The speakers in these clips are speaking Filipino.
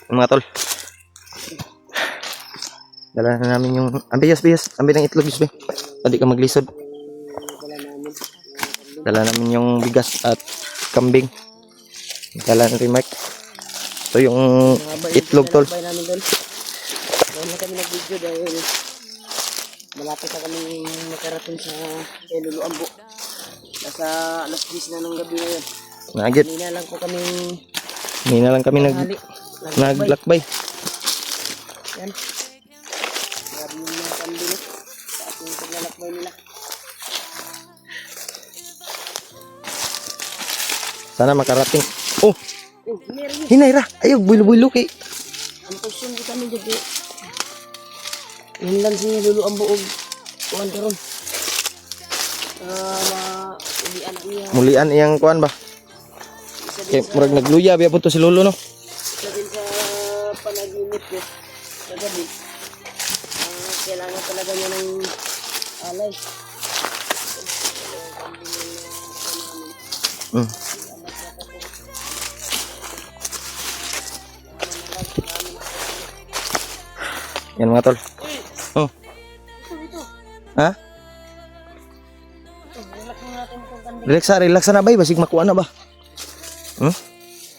Mga tol. Dala na namin yung ambi ng itlog yus be. Hindi ka maglisod. Dala namin yung bigas at kambing. Dala na rin Mark. Ito yung itlog tol. Doon na kami nag-video dahil malapit na kami makarating sa Lulu Ambo. Nasa alas 10 na ng gabi ngayon. Nagit. Hindi na lang kami naglakbay. Yan. Grabe yung mga kambing sa ating paglalakbay nila. Sana makarating. Oh, Meron yun. hinay ra. Ayaw, bulo-bulo kay. Ang question di kami jadi. Yun lang si Lulu Ambo og kuhan karon. Ulian niya. Mulian iyang kuan ba? Kay murag nagluya biya punto si Lolo no. Isa din sa panaginip ko sa gabi. Kailangan talaga niya ng alay. Mm. Yan mga tol. Oh. Ha? Relax na bay, basig makuha na ba?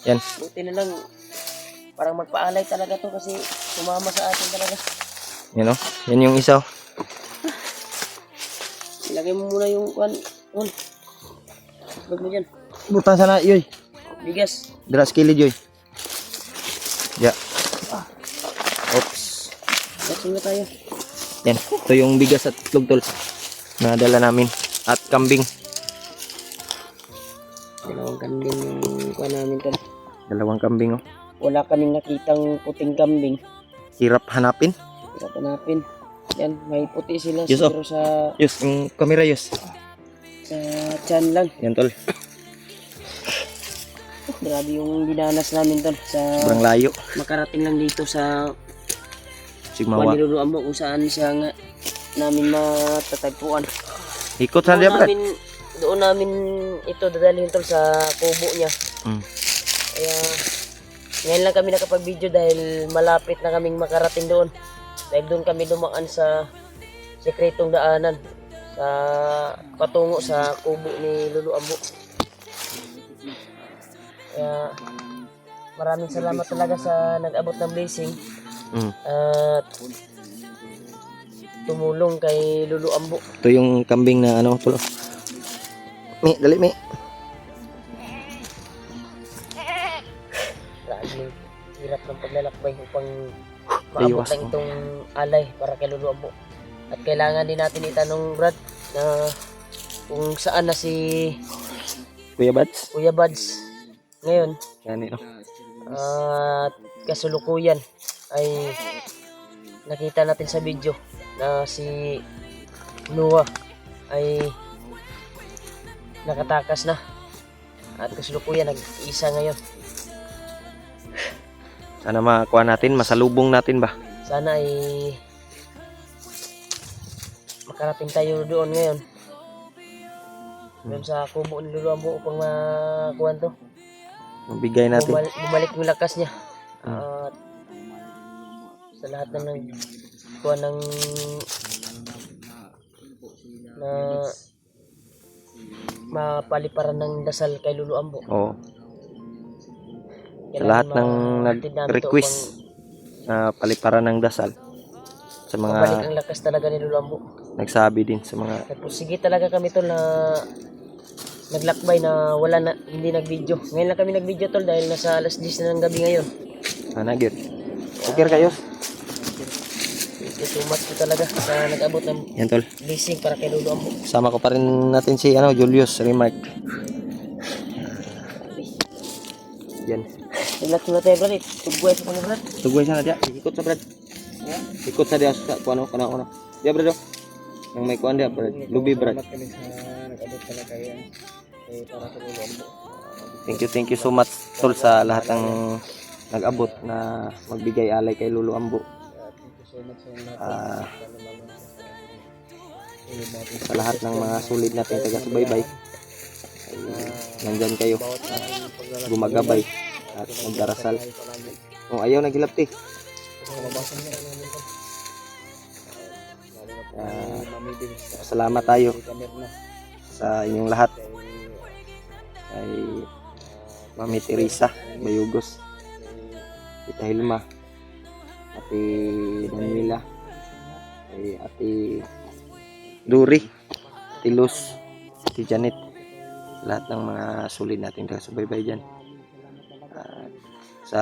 Yan. Buti na lang parang magpaalay talaga to kasi sumama sa atin talaga. Yan oh. Yan yung isa. Ilagay mo muna yung kuhan. Bag mo dyan. Butan sana yoy. Bigas. Dras kilid yoy. Ya. Oops. Laking na tayo. Yan. Ito yung bigas at itlog tol. Nadala namin. At kambing. Dalawang kambing yung kuhan namin to. Dalawang kambing oh. Wala kaming nakitang puting kambing. Hirap hanapin. Hirap hanapin. Yan, may puti sila Yes, siguro sa Yus, yung camera yus. tiyan lang. Yan tol. Grabe yung dinanas namin tol sa Sobrang layo. makarating lang dito sa Sigmawa. Maniluluan mo kung saan siya nga namin matatagpuan. Ikot sa diya brad. Doon namin ito dadalhin tol sa kubo niya. Mm. Kaya ngayon lang kami nakapag-video dahil malapit na kaming makarating doon. Dahil doon kami dumaan sa sekretong daanan sa patungo sa kubo ni Lulu Ambo. Kaya maraming salamat talaga sa nag-abot ng blessing at tumulong kay Lulu Ambo. Ito yung kambing na ano tol. Mi, dali mi. Grabe, hirap ng paglalakbay upang maabot lang itong alay para kay Lulu Ambo. At kailangan din natin itanong Brad na kung saan na si Kuya Bats. Kuya Buds ngayon. Yan ito. At kasulukuyan ay nakita natin sa video na si Noah ay nakatakas na at kasulukuyan nag-isa ngayon. Sana makuha natin, masalubong natin ba? Sana ay makarating tayo doon ngayon. Doon sa kubo ni Lulu Ambo upang makuha to. Bigay natin. Bumalik yung lakas niya. At sa lahat ng kuha ng na mapaliparan ng dasal kay Lulu Ambo. Oo. Sa lahat ng nag-request na paliparan ng dasal. Sa Mabalik mga ang lakas talaga ni Lulu Ambo. nagsabi din sa mga Sige talaga kami tol na naglakbay na wala na, hindi nag-video. Ngayon lang kami nag-video tol dahil nasa alas 10 na ng gabi ngayon. nagir. Okay kayo. Itumat ko talaga sa nag-abot ng Yan tol. blessing para kay Lulu Ambo. Sama ko pa rin natin si Julius Remark. Yan. Relax mo na tayo brad. Tugbuhay sa mga brad. Tugway sana dia. Ikot sa brad. Ikot sa dia sa kuano kana. Dia brad. Yang may kuan dia brad. Lubi brad. Nag-abot talaga yan. Para sa Lulu Ambo. Thank you so much tol sa lahat ng nag-abot na magbigay alay kay Lulu Ambo. Sa lahat ng mga sulit natin taga-subaybay ay nandyan kayo gumagabay at magdarasal. Kung ayaw nagilapti. Salamat tayo sa inyong lahat. Kay Mami Teresa Bayugos, Tita Hilma, Ate Daniela, kay Ate Duri, Ate Luz, Ate Janet, lahat ng mga sulit natin kasubaybay dyan. Sa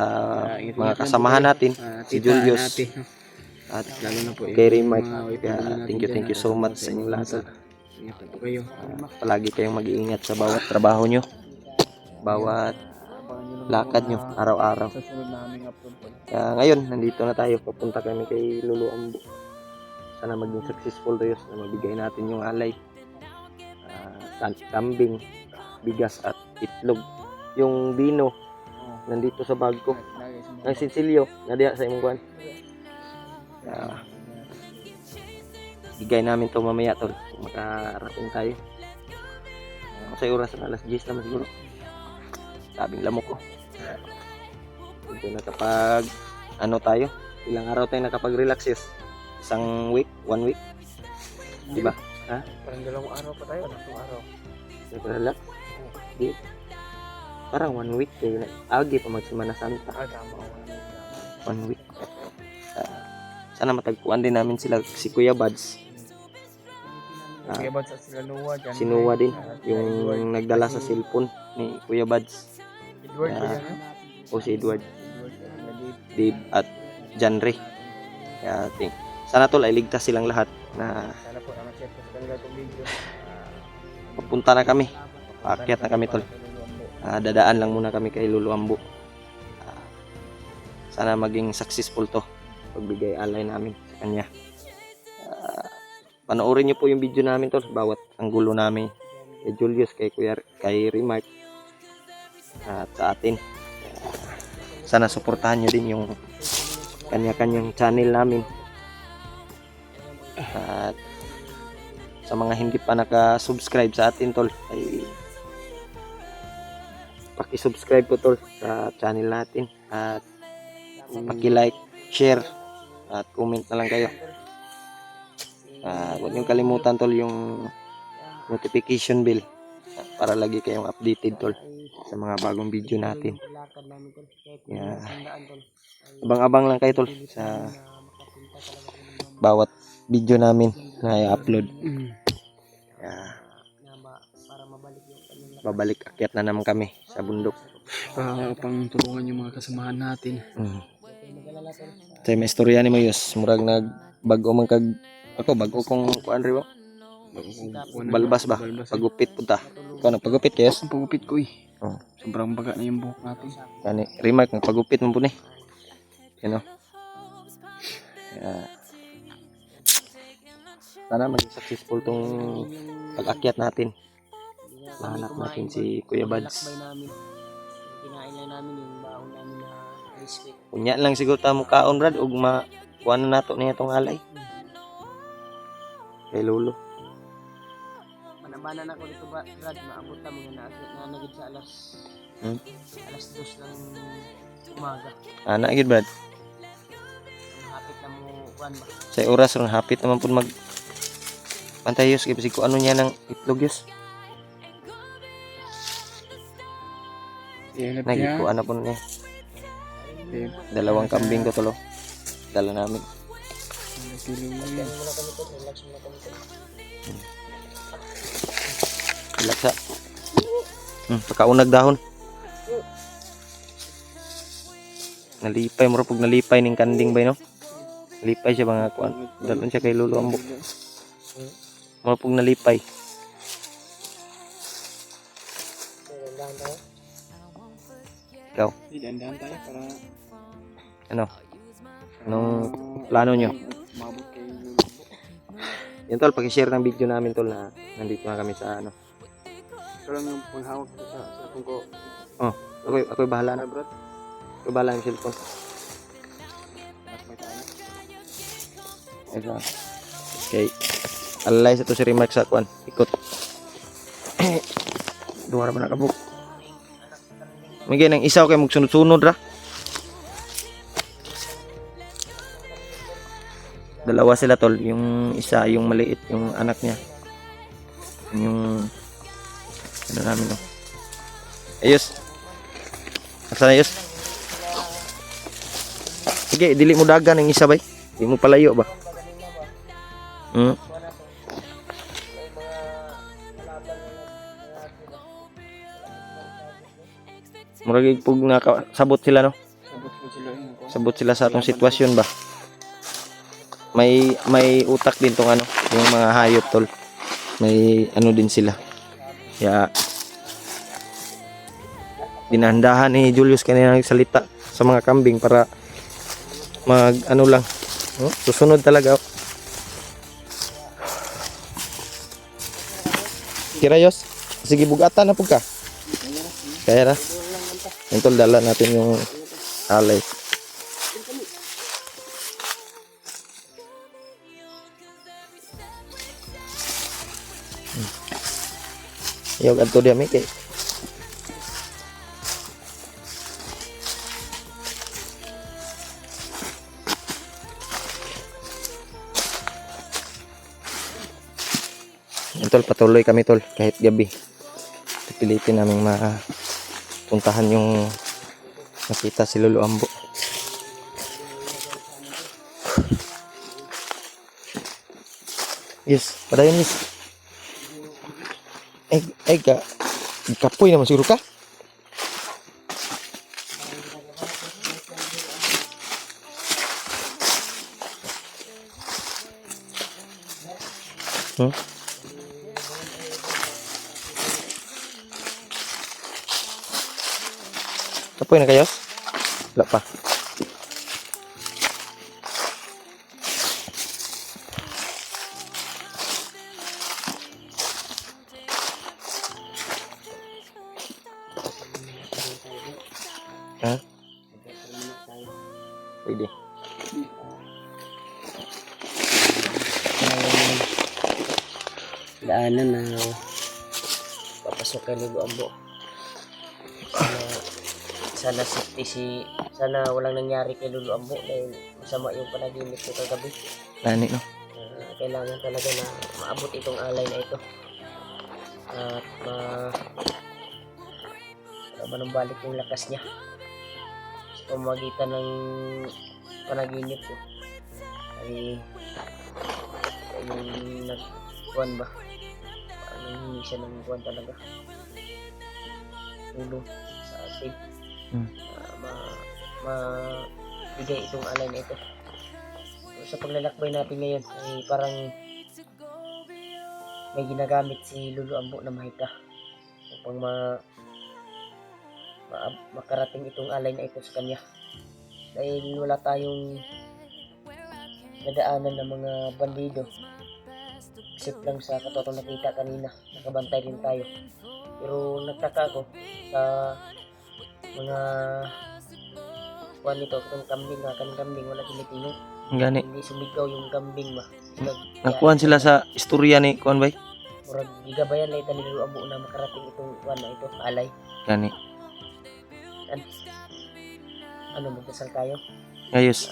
mga kasamahan natin, si Julius at Lalo na po kay Remark. Kaya thank you so much sa inyong lahat. Ingat po kayo. Palagi kayong mag-iingat sa bawat trabaho nyo, bawat lakad nyo araw-araw. Sa sunod naming upload po. Kaya ngayon, nandito na tayo. Papunta kami kay Lolo Ambo. Sana maging successful tayo na mabigay natin yung alay. Kambing, bigas at itlog. Yung Dino, nandito sa bag ko. Ang Cecilio, nadiya sa imong kuwan. Bigay namin to mamaya tol. Kung makarating tayo. Sa oras na alas 10 naman siguro. Sabing lamok ko. Dito na kapag ano tayo. Ilang araw tayo nakapag-relax yes. Isang week, 1 week. Diba? Ha? Parang 2 araw pa tayo. 2 araw. Nag-relax? Di. Parang 1 week kayo na. Agi pa magsimana Santa. Tama. 1 week. Sana matagpuan din namin sila si Kuya Buds. Kaya ba sa sila Noah dyan? Si Noah din. Yung nagdala sa cellphone ni Kuya Buds. Edward ba yan? O si Edward. Dave at John Ray. Kaya sana tol ay ligtas silang lahat na Sana po naman share po sa kanila itong video. papunta na kami. Paakyat na kami tol. Dadaan lang muna kami kay Lolo Ambo. Sana maging successful to pagbigay alay namin sa kanya. Panoorin niyo po yung video namin tol, bawat anggulo namin kay Julius, kay Kuya, kay Remark at sa atin. Sana suportahan niyo din yung kanya-kanyang channel namin. At sa mga hindi pa naka-subscribe sa atin tol, ay paki-subscribe po tol sa channel natin at paki-like, share at comment na lang kayo. Huwag niyong kalimutan tol yung notification bell para lagi kayong updated tol sa mga bagong video natin. Abang-abang lang kayo tol sa bawat video namin na i-upload. Babalik akyat na naman kami sa bundok. Para pang tulungan yung mga kasamahan natin. Sa may istorya ni mo yus, murag nagbago man kag ako bago kong kuan ri ba? Balbas ba? Pagupit punta. Ikaw na pagupit kayos? Ang pagupit ko eh. Oh. Sobrang baga na yung buhok natin. Kani Remark ng pagupit mo po ni. Yan o. Sana maging successful tong pag-akyat natin. Mahanap natin si Kuya Buds. Kinain lang namin yung baon namin na biscuit. Kunya lang siguro ta mo kaon brad ug kuha na nato niya tong alay. Kay Lolo. Manabanan ako dito ba, Brad, maabot na mga nanagid sa alas 2 ng umaga. Ana gid brad. Hapit na mo kuan ba? Sa oras ron hapit naman pud mag pantayos kay bisig ko ano niya ng itlog yus. Nagi ko ano po niya. Dalawang kambing ko tulo. Dala namin. Relax sa. Pagkaunag dahon. Nalipay mo pug nalipay ning kanding bay no. Nalipay siya mga kuan. Dalon siya kay Lolo Ambo. Mo pug nalipay. Ikaw. Dandan tayo para Ano? Anong plano nyo? mabot kay Yan tol, pag-share ng video namin tol na nandito na kami sa ano. ito lang yung panghawak ko sa cellphone ko. Oh, ako'y bahala na. Brad. Ako'y bahala ng cellphone. At may tayo. Ito. Okay. Alay sa to si Remark sa kuan. Ikot. Duwara ba nakabuk? May ganang isaw kay magsunod-sunod ra. Dalawa sila tol, yung isa yung maliit, yung anak niya. Yung ano namin no. Ayos. Asa na ayos? Sige, dili mo dagan ang isa bay. Di mo palayo ba? Hmm. Murag pug nakasabot sila no. Sabot ko sila yun. Sabot sila sa atong sitwasyon ba. May utak din tong ano, yung mga hayop tol. May ano din sila. Kaya dinahandahan ni Julius kanina nagsalita sa mga kambing para mag ano lang. Susunod talaga. Kirayos, sige bugatan na pug ka. Kaya ra. Entol dala natin yung alay. Yung adto dia mi kay tol, patuloy kami tol kahit gabi. Pipilitin naming mapuntahan yung nakita si Lolo Ambo. Yes, padayon yes. Ay kapoy naman siguro ka. Kapoy na kayo? Wala pa. Ha? Pwede. Daanan na papasok kay Lolo Ambo. Sana sana walang nangyari kay Lolo Ambo dahil masama yung panaginip ko kagabi. Nani no? Kailangan talaga na maabot itong alay na ito at manumbalik yung lakas niya sa pamamagitan ng panaginip ko ay yung nagkuhan ba parang hindi siya nagkuhan talaga ulo sa atin mabigay itong alay na ito. Sa paglalakbay natin ngayon ay parang may ginagamit si Lolo Ambo na mahika upang makarating itong alay na ito sa kanya dahil wala tayong nadaanan ng mga bandido isip lang sa katotong nakita kanina, nakabantay rin tayo pero nagtaka ako sa mga kuwan nito, itong kambing nga, kanang kambing wala tinitingin. Gani. Hindi sumigaw yung kambing ba. Nakuhan sila sa istorya ni kuan bay. Murag gigabayan na ito ni Lolo Ambo na makarating itong kuwan na ito, alay. Gani. Ano, magdasal tayo? Ayos.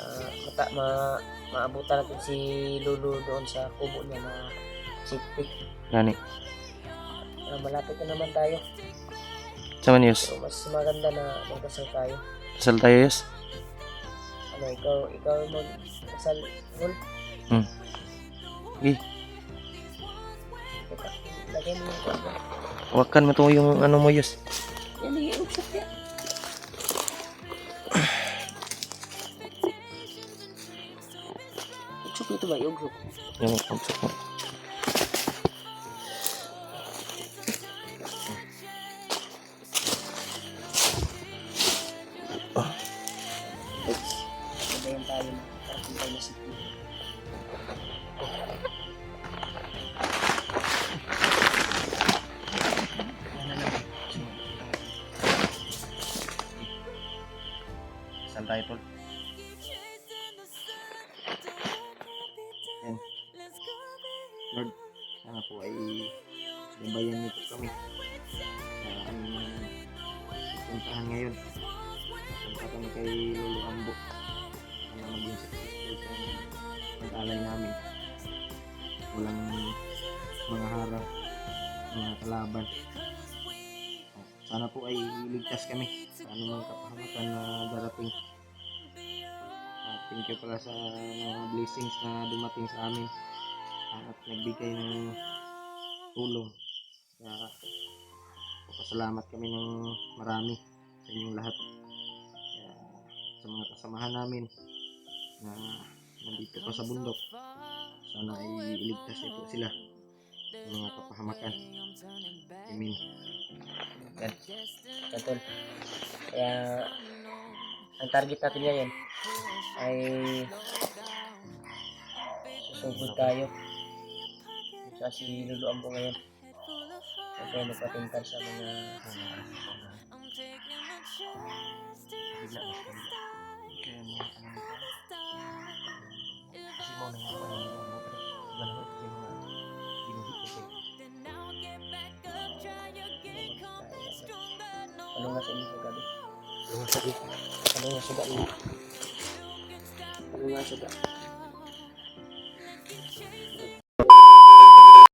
Maabutan natin si Lolo doon sa kubo niya na city. Gani. Malapit na naman tayo. Sama niyos. So, mas maganda na magdasal tayo. Dasal tayo yes. Ano, ikaw magdasal, Lol? Okay. Lagyan mo yung kuwan. Wakan mo to yung ano mo yes. Yan, iugsap yan. Ugsok nito ba? Iugsok. Yung ugsok mo. Sabayan tayo na. Karating tayo na city. Saan tayo tol? Yan. Lord, sana po ay gabayan nito kami sa aming puntahan ngayon. kay Lolo Ambo na maging successful sa pag-alay namin. Walang mga harang, mga kalaban. Sana po ay iligtas kami sa anumang kapahamakan na darating. At thank you pala sa mga blessings na dumating sa amin at nagbigay ng tulong. Kaya pasalamat kami ng marami sa inyong lahat. Kaya sa mga kasamahan namin na nandito pa sa bundok, sana ay iligtas niyo po sila sa mga kapahamakan. Amen. Yan. Yan, tol. Kaya ang target natin ngayon ay susugod tayo sa si Lolo Ambo ngayon. Kasi magpatintal sa mga Bigla na siya. Kaya mga kasi mo nang ako ng mga ganun kasi mga ginuhit kasi. ano nga sa inyo sa gabi. Ano nga sabi? Ano nga sa gabi. Ano nga sa gabi.